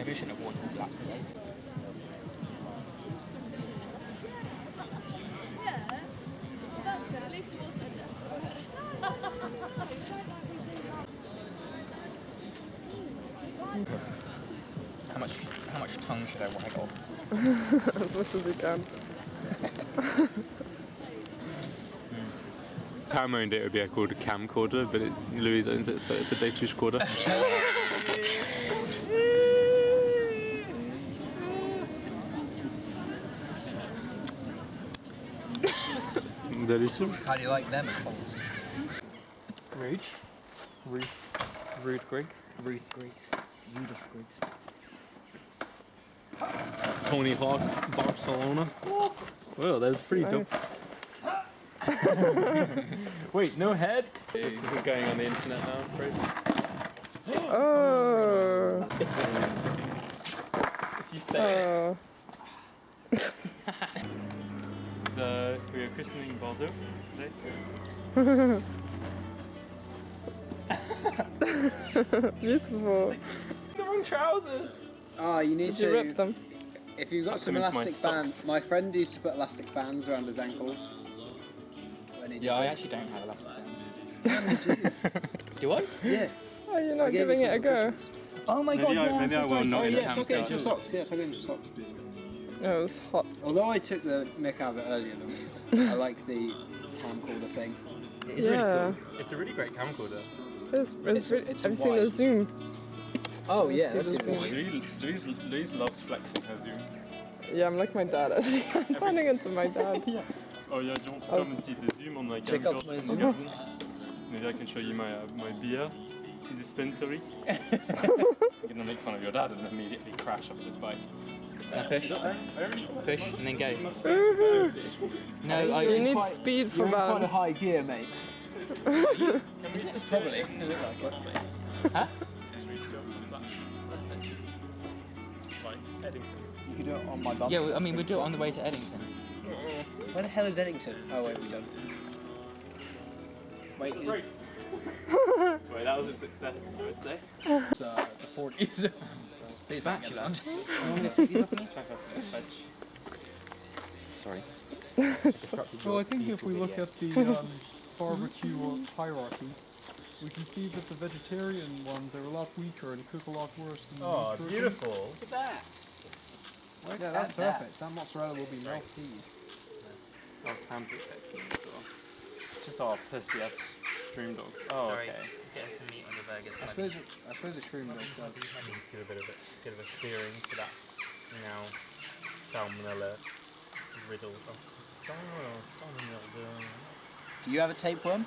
Maybe I shouldn't have worn black today. How much tongue should I waggle? As much as you can. Paramount data would be called a camcorder, but Louise owns it, so it's a data recorder. Delicious. How do you like them apples? Ruth Griggs. Ruth Griggs. Judith Griggs. Tony Hawk, Barcelona. Well, that's pretty dope. Wait, no head? We're going on the internet now, right? Oh. If you say it. We are christening Bordeaux today. Beautiful. The wrong trousers! Oh, you need Did you rip them? If you've got Tuck some them into my elastic bands, socks. my friend used to put elastic bands around his ankles. Yeah, I actually don't have elastic bands. Do I? Yeah. Oh, you're not giving it a go? Oh my god, yeah, maybe I will Oh not in a yeah, cam tuck it into your style. socks. Yeah, tuck it into your socks. Oh, it was hot. Although I took the mick out of it earlier than these, I like the camcorder thing. It's Yeah. really cool. It's a really great camcorder. It's really, it's have you seen the wide. zoom? Oh yeah, Let's that's see super this wide. Louise loves flexing her zoom. Yeah, I'm like my dad actually. I'm turning into my dad. Oh yeah, do you want to come and see the zoom on my Check out my zoom. Maybe I can show you my beer dispensary. You're gonna make fun of your dad and immediately crash off this bike. Now push. Push and then go. Woohoo. No, You need speed for balance. high gear, mate. Can we just Probably. They look like it. Huh? Like Eddington. You could do it on my bum. Yeah, I mean, we'll do it on the way to Eddington. Where the hell is Eddington? Oh wait, we don't. Wait, Great. Well, that was a success, I would say. it's the 40s. It's actually land. Sorry. Well, I think if we look at the barbecue hierarchy, we can see that the vegetarian ones are a lot weaker and cook a lot worse than the Oh, meat beautiful. Look at that. versions. Yeah, that's perfect. That mozzarella will be melted. Oh, Cam's excellent as well. It's just our pussy ass stream dogs. Oh, Sorry. okay. Getting some meat on the burgers. I suppose the shroom dog does. Give a bit of a steering to that now salmonella riddle. Oh, salmonella. Do you have a tapeworm?